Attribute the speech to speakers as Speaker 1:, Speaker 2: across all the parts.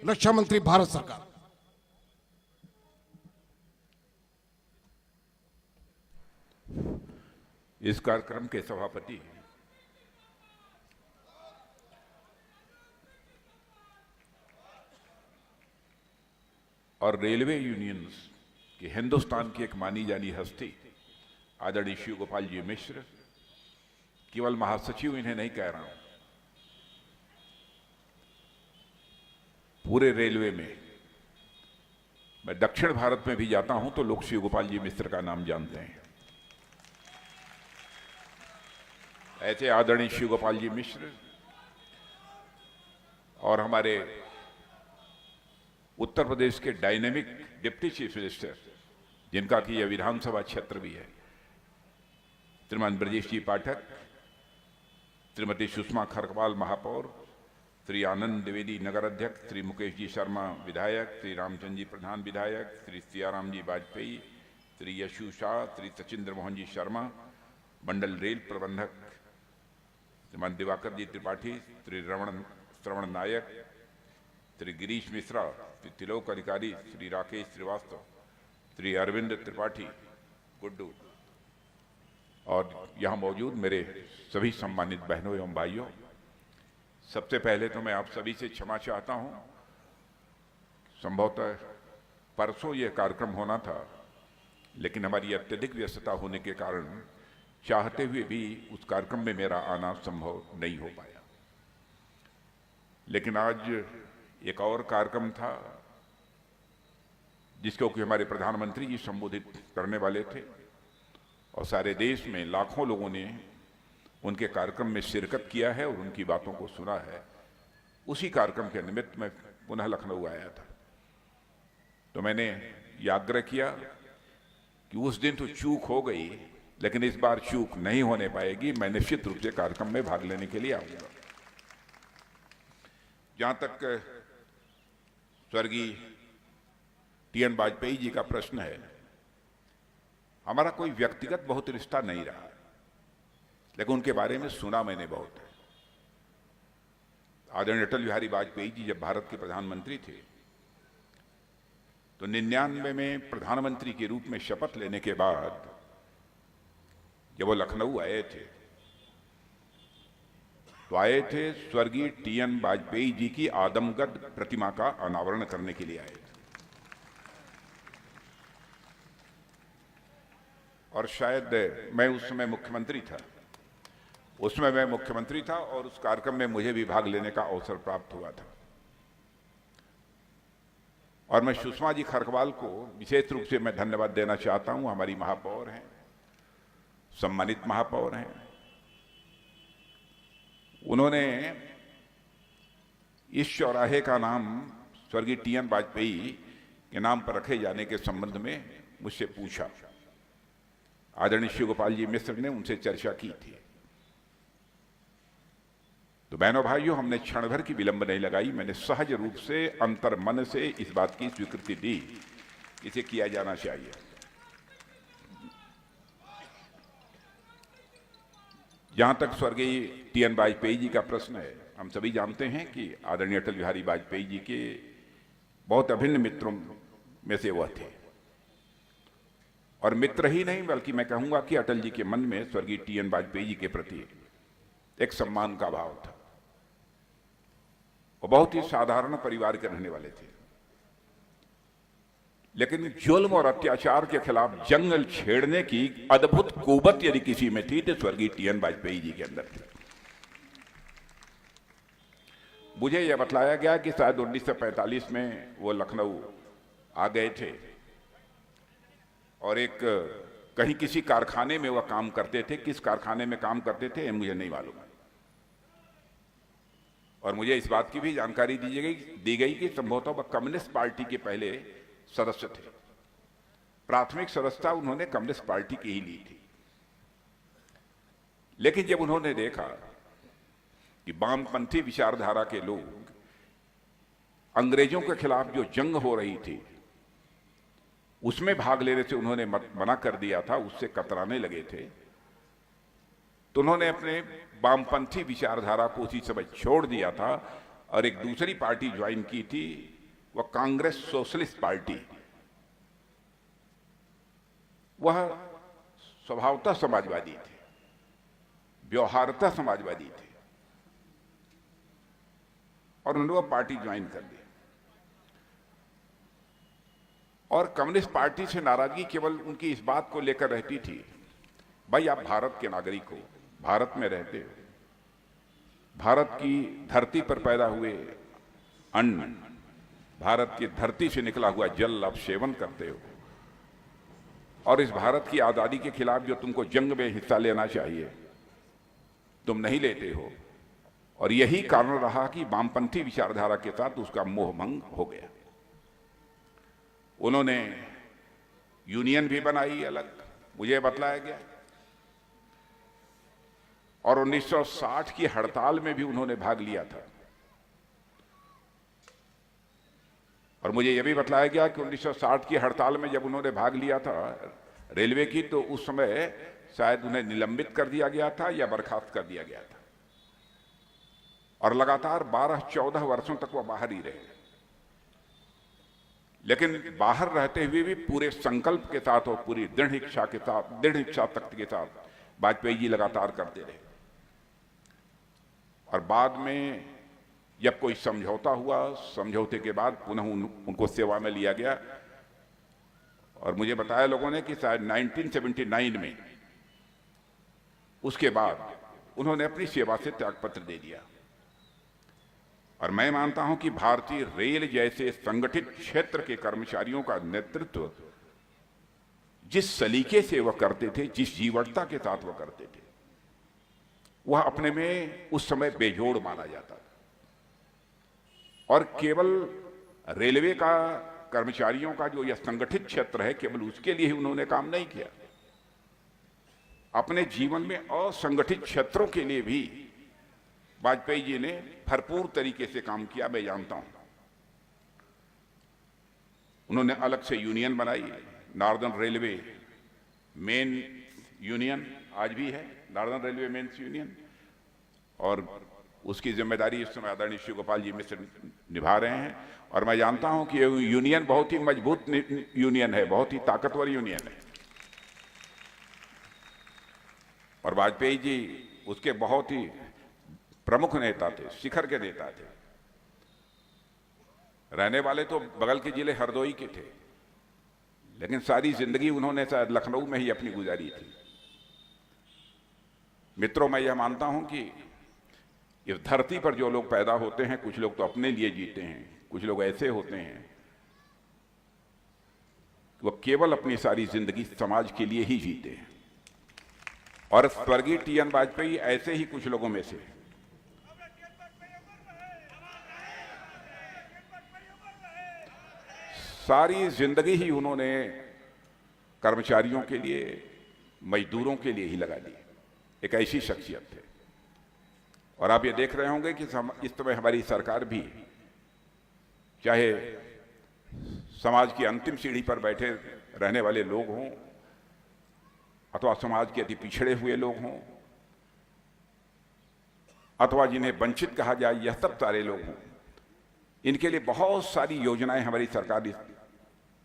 Speaker 1: रक्षा मंत्री भारत सरकार।
Speaker 2: इस कार्यक्रम के सभापति और रेलवे यूनियंस की हिंदुस्तान की एक मानी जानी हस्ती आदरणीय शिव गोपाल जी मिश्र, केवल महासचिव इन्हें नहीं कह रहा हूं, पूरे रेलवे में मैं दक्षिण भारत में भी जाता हूं तो लोग शिव गोपाल जी मिश्र का नाम जानते हैं। ऐसे आदरणीय शिव गोपाल जी मिश्र और हमारे उत्तर प्रदेश के डायनेमिक डिप्टी चीफ मिनिस्टर, जिनका कि यह विधानसभा क्षेत्र भी है, श्रीमान ब्रजेश जी पाठक, श्रीमती सुषमा खरकवाल महापौर, श्री आनंद द्विवेदी नगर अध्यक्ष, श्री मुकेश जी शर्मा विधायक, श्री रामचंद्र जी प्रधान विधायक, श्री सियाराम जी वाजपेयी, श्री यशु शाह, श्री सचिंद्र मोहन जी शर्मा मंडल रेल प्रबंधक, श्रीमान दिवाकर जी त्रिपाठी, श्री श्रवण नायक, श्री गिरीश मिश्रा, श्री तिलोक अधिकारी, श्री राकेश श्रीवास्तव, श्री अरविंद त्रिपाठी गुड्डू और यहां मौजूद मेरे सभी सम्मानित बहनों एवं भाइयों, सबसे पहले तो मैं आप सभी से क्षमा चाहता हूं। संभवतः परसों यह कार्यक्रम होना था, लेकिन हमारी अत्यधिक व्यस्तता होने के कारण चाहते हुए भी उस कार्यक्रम में मेरा आना संभव नहीं हो पाया। लेकिन आज एक और कार्यक्रम था जिसको कि हमारे प्रधानमंत्री जी संबोधित करने वाले थे और सारे देश में लाखों लोगों ने उनके कार्यक्रम में शिरकत किया है और उनकी बातों को सुना है। उसी कार्यक्रम के निमित्त मैं पुनः लखनऊ आया था, तो मैंने ये आग्रह किया कि उस दिन तो चूक हो गई, लेकिन इस बार चूक नहीं होने पाएगी। मैं निश्चित रूप से कार्यक्रम में भाग लेने के लिए आऊंगा। जहां तक स्वर्गीय टी.एन. वाजपेयी जी का प्रश्न है, हमारा कोई व्यक्तिगत बहुत रिश्ता नहीं रहा, लेकिन उनके बारे में सुना मैंने बहुत है। आदरणीय अटल बिहारी वाजपेयी जी जब भारत के प्रधानमंत्री थे तो 99 में प्रधानमंत्री के रूप में शपथ लेने के बाद जब वो लखनऊ आए थे तो आए थे स्वर्गीय टी.एन. वाजपेयी जी की आदमकद प्रतिमा का अनावरण करने के लिए आए थे। और शायद मैं उस समय मुख्यमंत्री था, और उस कार्यक्रम में मुझे भी भाग लेने का अवसर प्राप्त हुआ था। और मैं सुषमा जी खरकवाल को विशेष रूप से मैं धन्यवाद देना चाहता हूं। हमारी महापौर हैं, सम्मानित महापौर हैं। उन्होंने इस चौराहे का नाम स्वर्गीय टी.एन. वाजपेयी के नाम पर रखे जाने के संबंध में मुझसे पूछा। आदरणीय शिव गोपाल जी मिश्र ने उनसे चर्चा की थी। तो बहनों भाइयों, हमने क्षण भर की विलंब नहीं लगाई। मैंने सहज रूप से अंतर मन से इस बात की स्वीकृति दी, इसे किया जाना चाहिए। जहां तक स्वर्गीय टी.एन. वाजपेयी जी का प्रश्न है, हम सभी जानते हैं कि आदरणीय अटल बिहारी वाजपेयी जी के बहुत अभिन्न मित्रों में से वह थे, और मित्र ही नहीं बल्कि मैं कहूंगा कि अटल जी के मन में स्वर्गीय टी.एन. वाजपेयी जी के प्रति एक सम्मान का भाव था। वो बहुत ही साधारण परिवार के रहने वाले थे, लेकिन जुल्म और अत्याचार के खिलाफ जंग छेड़ने की अद्भुत कुवत यदि किसी में थी तो स्वर्गीय टी.एन. वाजपेयी जी के अंदर थी। मुझे यह बतलाया गया कि शायद 1945 में वो लखनऊ आ गए थे और एक कहीं किसी कारखाने में वह काम करते थे। किस कारखाने में काम करते थे मुझे नहीं मालूम, और मुझे इस बात की भी जानकारी दी गई कि संभवतः वह कम्युनिस्ट पार्टी के पहले सदस्य थे। प्राथमिक सदस्यता उन्होंने कम्युनिस्ट पार्टी की ही ली थी। लेकिन जब उन्होंने देखा कि वामपंथी विचारधारा के लोग अंग्रेजों के खिलाफ जो जंग हो रही थी उसमें भाग लेने से उन्होंने मना कर दिया था, उससे कतराने लगे थे, तो उन्होंने अपने वामपंथी विचारधारा को उसी समय छोड़ दिया था और एक दूसरी पार्टी ज्वाइन की थी, वह कांग्रेस सोशलिस्ट पार्टी। वह स्वभावतः समाजवादी थे, व्यवहारतः समाजवादी थे, और उन्होंने वह पार्टी ज्वाइन कर ली। और कम्युनिस्ट पार्टी से नाराजगी केवल उनकी इस बात को लेकर रहती थी, भाई आप भारत के नागरिक हो, भारत में रहते हो, भारत की धरती पर पैदा हुए अन्न, भारत की धरती से निकला हुआ जल आप सेवन करते हो, और इस भारत की आजादी के खिलाफ जो तुमको जंग में हिस्सा लेना चाहिए तुम नहीं लेते हो। और यही कारण रहा कि वामपंथी विचारधारा के साथ उसका मोहभंग हो गया। उन्होंने यूनियन भी बनाई अलग, मुझे बतलाया गया, और 1960 की हड़ताल में भी उन्होंने भाग लिया था। और मुझे यह भी बतलाया गया कि 1960 की हड़ताल में जब उन्होंने भाग लिया था रेलवे की, तो उस समय शायद उन्हें निलंबित कर दिया गया था या बर्खास्त कर दिया गया था, और लगातार 12-14 वर्षों तक वह बाहर ही रहे। लेकिन बाहर रहते हुए भी पूरे संकल्प के साथ और पूरी दृढ़ इच्छा के साथ, दृढ़ इच्छा शक्ति के साथ वाजपेयी जी लगातार करते रहे। और बाद में जब कोई समझौता हुआ, समझौते के बाद पुनः उनको सेवा में लिया गया, और मुझे बताया लोगों ने कि शायद 1979 में उसके बाद उन्होंने अपनी सेवा से त्यागपत्र दे दिया। और मैं मानता हूं कि भारतीय रेल जैसे संगठित क्षेत्र के कर्मचारियों का नेतृत्व जिस सलीके से वह करते थे, जिस जीवटता के साथ वह करते थे, वह अपने में उस समय बेजोड़ माना जाता था। और केवल रेलवे का कर्मचारियों का जो यह संगठित क्षेत्र है, केवल उसके लिए ही उन्होंने काम नहीं किया, अपने जीवन में असंगठित क्षेत्रों के लिए भी वाजपेयी जी ने भरपूर तरीके से काम किया। मैं जानता हूं उन्होंने अलग से यूनियन बनाई, नॉर्दर्न रेलवे मेन यूनियन आज भी है, नॉर्दर्न रेलवे मेन्स यूनियन, और उसकी जिम्मेदारी इस समय आदरणीय श्री गोपाल जी मिश्र निभा रहे हैं। और मैं जानता हूं कि ये यूनियन बहुत ही मजबूत यूनियन है, बहुत ही ताकतवर यूनियन है, और वाजपेयी जी उसके बहुत ही प्रमुख नेता थे, शिखर के नेता थे। रहने वाले तो बगल के जिले हरदोई के थे, लेकिन सारी जिंदगी उन्होंने शायद लखनऊ में ही अपनी गुजारी थी। मित्रों, मैं यह मानता हूं कि इस धरती पर जो लोग पैदा होते हैं, कुछ लोग तो अपने लिए जीते हैं, कुछ लोग ऐसे होते हैं वो केवल अपनी सारी जिंदगी समाज के लिए ही जीते हैं, और स्वर्गीय टी.एन. वाजपेयी ऐसे ही कुछ लोगों में से। सारी जिंदगी ही उन्होंने कर्मचारियों के लिए, मजदूरों के लिए ही लगा दी। एक ऐसी शख्सियत थे। और आप ये देख रहे होंगे कि इस समय हमारी सरकार भी, चाहे समाज की अंतिम सीढ़ी पर बैठे रहने वाले लोग हों अथवा समाज के अति पिछड़े हुए लोग हों अथवा जिन्हें वंचित कहा जाए, यह सब सारे लोग हों, इनके लिए बहुत सारी योजनाएं हमारी सरकार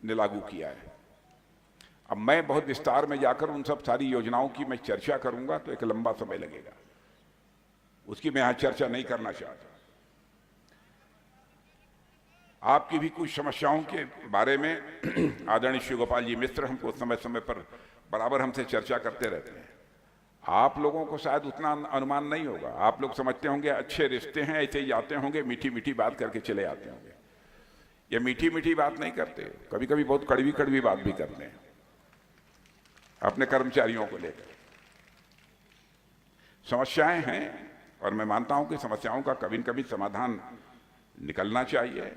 Speaker 2: ने लागू किया है। अब मैं बहुत विस्तार में जाकर उन सब सारी योजनाओं की मैं चर्चा करूंगा तो एक लंबा समय लगेगा, उसकी मैं यहां चर्चा नहीं करना चाहता। आपकी भी कुछ समस्याओं के बारे में आदरणीय श्री गोपाल जी मिश्र हमको समय समय पर बराबर हमसे चर्चा करते रहते हैं। आप लोगों को शायद उतना अनुमान नहीं होगा, आप लोग समझते होंगे अच्छे रिश्ते हैं, ऐसे ही जाते होंगे, मीठी मीठी बात करके चले आते होंगे। ये मीठी मीठी बात नहीं करते, कभी कभी बहुत कड़वी कड़वी बात भी करते हैं अपने कर्मचारियों को लेकर। समस्याएं हैं और मैं मानता हूं कि समस्याओं का कभी न कभी समाधान निकलना चाहिए,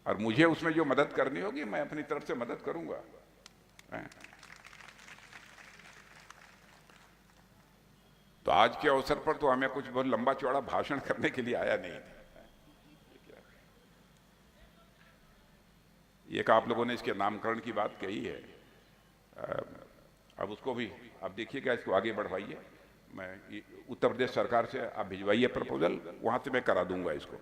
Speaker 2: और मुझे उसमें जो मदद करनी होगी मैं अपनी तरफ से मदद करूंगा। तो आज के अवसर पर तो हमें कुछ बहुत लंबा चौड़ा भाषण करने के लिए आया नहीं। एक आप लोगों ने इसके नामकरण की बात कही है, अब उसको भी आप देखिएगा, इसको आगे बढ़वाइए। मैं उत्तर प्रदेश सरकार से आप भिजवाइए प्रपोजल, वहां से मैं करा दूंगा इसको।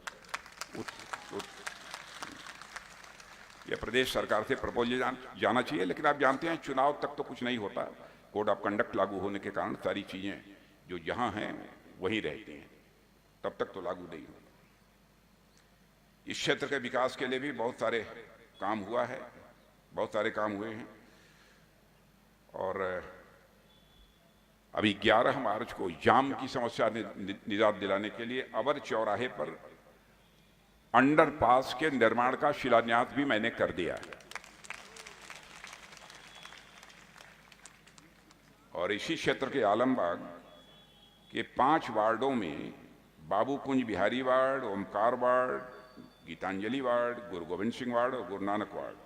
Speaker 2: ये प्रदेश सरकार से प्रपोजल जाना चाहिए। लेकिन आप जानते हैं चुनाव तक तो कुछ नहीं होता। कोड ऑफ कंडक्ट लागू होने के कारण सारी चीजें जो जहां हैं वहीं रहती हैं, तब तक तो लागू नहीं होती। इस क्षेत्र के विकास के लिए भी बहुत सारे काम हुआ है, बहुत सारे काम हुए हैं। और अभी 11 मार्च को जाम की समस्या निजात दिलाने के लिए अवर चौराहे पर अंडरपास के निर्माण का शिलान्यास भी मैंने कर दिया है। और इसी क्षेत्र के आलमबाग के 5 वार्डों में Babukunj Bihari ward, Omkar ward, Gitanjali ward, Guru Gobind Singh ward और गुरु नानक वार्ड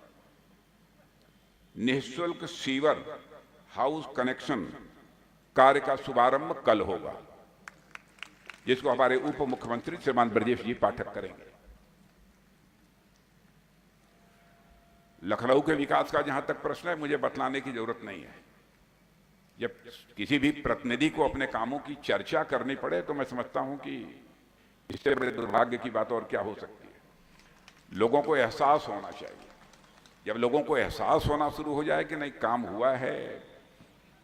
Speaker 2: निःशुल्क सीवर हाउस कनेक्शन कार्य का शुभारंभ कल होगा, जिसको हमारे उप मुख्यमंत्री श्रीमान ब्रजेश जी पाठक करेंगे। लखनऊ के विकास का जहां तक प्रश्न है, मुझे बतलाने की जरूरत नहीं है। जब किसी भी प्रतिनिधि को अपने कामों की चर्चा करनी पड़े तो मैं समझता हूं कि इससे बड़े दुर्भाग्य की बात और क्या हो सकती है। लोगों को एहसास होना चाहिए। जब लोगों को एहसास होना शुरू हो जाए कि नहीं काम हुआ है,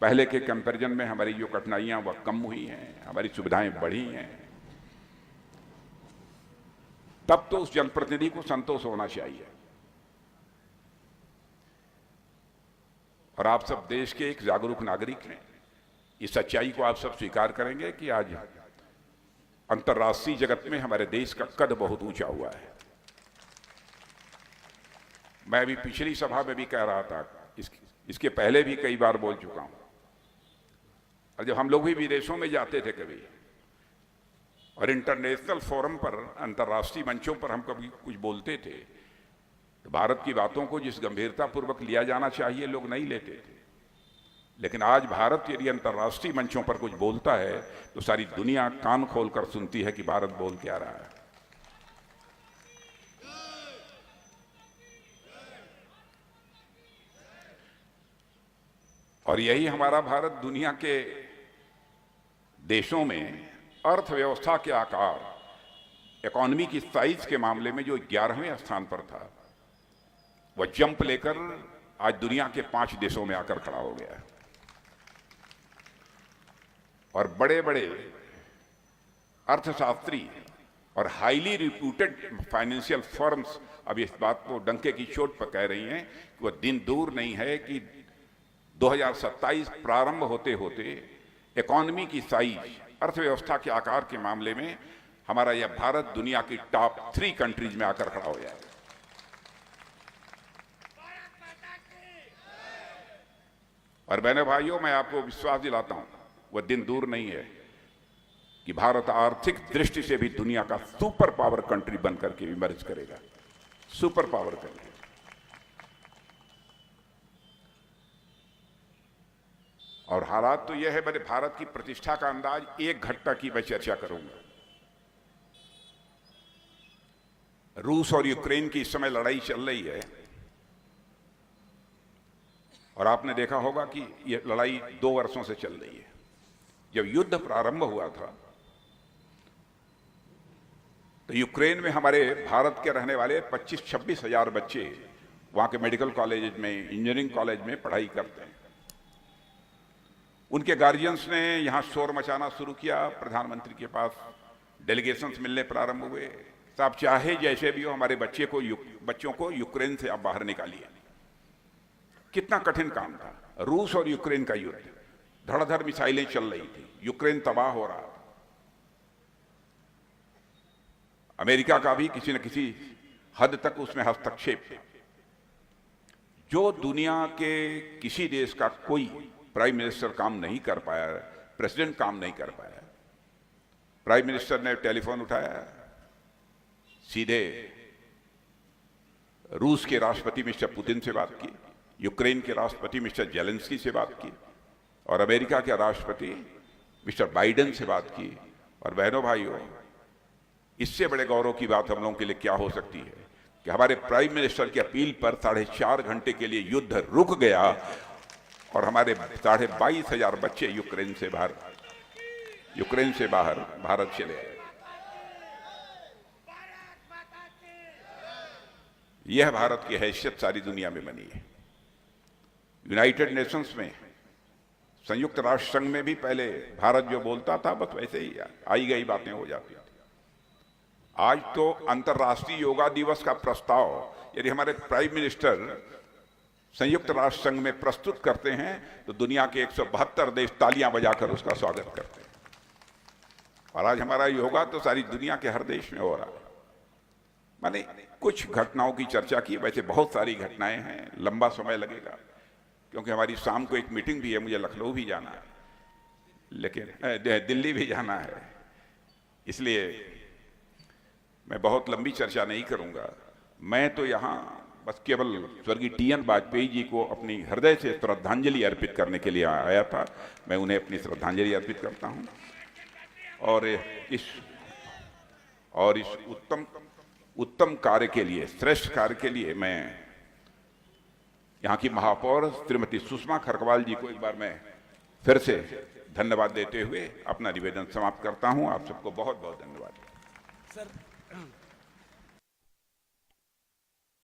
Speaker 2: पहले के कंपैरिजन में हमारी जो कठिनाइयां वह कम हुई हैं, हमारी सुविधाएं बढ़ी हैं, तब तो उस जनप्रतिनिधि को संतोष होना चाहिए। और आप सब देश के एक जागरूक नागरिक हैं। इस सच्चाई को आप सब स्वीकार करेंगे कि आज अंतर्राष्ट्रीय जगत में हमारे देश का कद बहुत ऊंचा हुआ है। मैं अभी पिछली सभा में भी कह रहा था, इसके पहले भी कई बार बोल चुका हूं। और जब हम लोग भी विदेशों में जाते थे कभी, और इंटरनेशनल फोरम पर, अंतर्राष्ट्रीय मंचों पर हम कभी कुछ बोलते थे, तो भारत की बातों को जिस गंभीरता पूर्वक लिया जाना चाहिए लोग नहीं लेते थे। लेकिन आज भारत यदि अंतर्राष्ट्रीय मंचों पर कुछ बोलता है तो सारी दुनिया कान खोलकर सुनती है कि भारत बोल क्या रहा है। और यही हमारा भारत दुनिया के देशों में अर्थव्यवस्था के आकार, इकोनॉमी की साइज के मामले में जो 11वें स्थान पर था, वह जंप लेकर आज दुनिया के 5 देशों में आकर खड़ा हो गया है। और बड़े बड़े अर्थशास्त्री और हाईली रिप्यूटेड फाइनेंशियल फर्म्स अब इस बात को डंके की चोट पर कह रही हैं कि वह दिन दूर नहीं है कि 2027 प्रारंभ होते होते इकोनॉमी की साइज, अर्थव्यवस्था के आकार के मामले में हमारा यह भारत दुनिया की टॉप 3 कंट्रीज में आकर खड़ा हो जाएगा। और बहनों भाइयों, मैं आपको विश्वास दिलाता हूं, वह दिन दूर नहीं है कि भारत आर्थिक दृष्टि से भी दुनिया का सुपर पावर कंट्री बनकर के इमर्ज करेगा। Super power country. और हालात तो यह है, मेरे भारत की प्रतिष्ठा का अंदाज एक घटना की मैं चर्चा करूंगा। रूस और यूक्रेन की इस समय लड़ाई चल रही है, और आपने देखा होगा कि यह लड़ाई 2 वर्षों से चल रही है। जब युद्ध प्रारंभ हुआ था तो यूक्रेन में हमारे भारत के रहने वाले 25-26 हजार बच्चे वहां के मेडिकल कॉलेज में, इंजीनियरिंग कॉलेज में पढ़ाई करते हैं। उनके गार्जियंस ने यहां शोर मचाना शुरू किया। प्रधानमंत्री के पास डेलीगेशंस मिलने प्रारंभ हुए। साहब, चाहे जैसे भी हो, हमारे बच्चों को यूक्रेन से आप बाहर निकालिए। कितना कठिन काम था। रूस और यूक्रेन का युद्ध, धड़ाधड़ मिसाइलें चल रही थी, यूक्रेन तबाह हो रहा था। अमेरिका का भी किसी न किसी हद तक उसमें हस्तक्षेप है। जो दुनिया के किसी देश का कोई प्राइम मिनिस्टर काम नहीं कर पाया, प्रेसिडेंट काम नहीं कर पाया, प्राइम मिनिस्टर ने टेलीफोन उठाया, सीधे रूस के राष्ट्रपति मिस्टर पुतिन से बात की, यूक्रेन के राष्ट्रपति मिस्टर जेलेंस्की से बात की, और अमेरिका के राष्ट्रपति मिस्टर बाइडेन से बात की। और बहनों भाइयों, इससे बड़े गौरव की बात हम लोगों के लिए क्या हो सकती है कि हमारे प्राइम मिनिस्टर की अपील पर 4.5 घंटे के लिए युद्ध रुक गया और हमारे 22,500 बच्चे यूक्रेन से बाहर यूक्रेन से बाहर भारत चले आए। यह भारत की हैसियत सारी दुनिया में बनी है। यूनाइटेड नेशंस में, संयुक्त राष्ट्र संघ में भी पहले भारत जो बोलता था बस वैसे ही आई गई बातें हो जाती थी। आज तो अंतर्राष्ट्रीय योगा दिवस का प्रस्ताव यदि हमारे प्राइम मिनिस्टर संयुक्त राष्ट्र संघ में प्रस्तुत करते हैं तो दुनिया के 172 देश तालियां बजाकर उसका स्वागत करते हैं। और आज हमारा योगा तो सारी दुनिया के हर देश में हो रहा है। मैंने कुछ घटनाओं की चर्चा की, वैसे बहुत सारी घटनाएं हैं, लंबा समय लगेगा क्योंकि हमारी शाम को एक मीटिंग भी है, मुझे लखनऊ भी जाना है, लेकिन दिल्ली भी जाना है, इसलिए मैं बहुत लंबी चर्चा नहीं करूंगा। मैं तो यहाँ बस केवल स्वर्गीय TN वाजपेयी जी को अपनी हृदय से श्रद्धांजलि अर्पित करने के लिए आया था। मैं उन्हें अपनी श्रद्धांजलि अर्पित करता हूँ और इस उत्तम कार्य के लिए, श्रेष्ठ कार्य के लिए मैं यहाँ की महापौर श्रीमती सुषमा खरकवाल जी को एक बार मैं फिर से धन्यवाद देते हुए अपना निवेदन समाप्त करता हूँ। आप सबको बहुत बहुत धन्यवाद।
Speaker 1: सर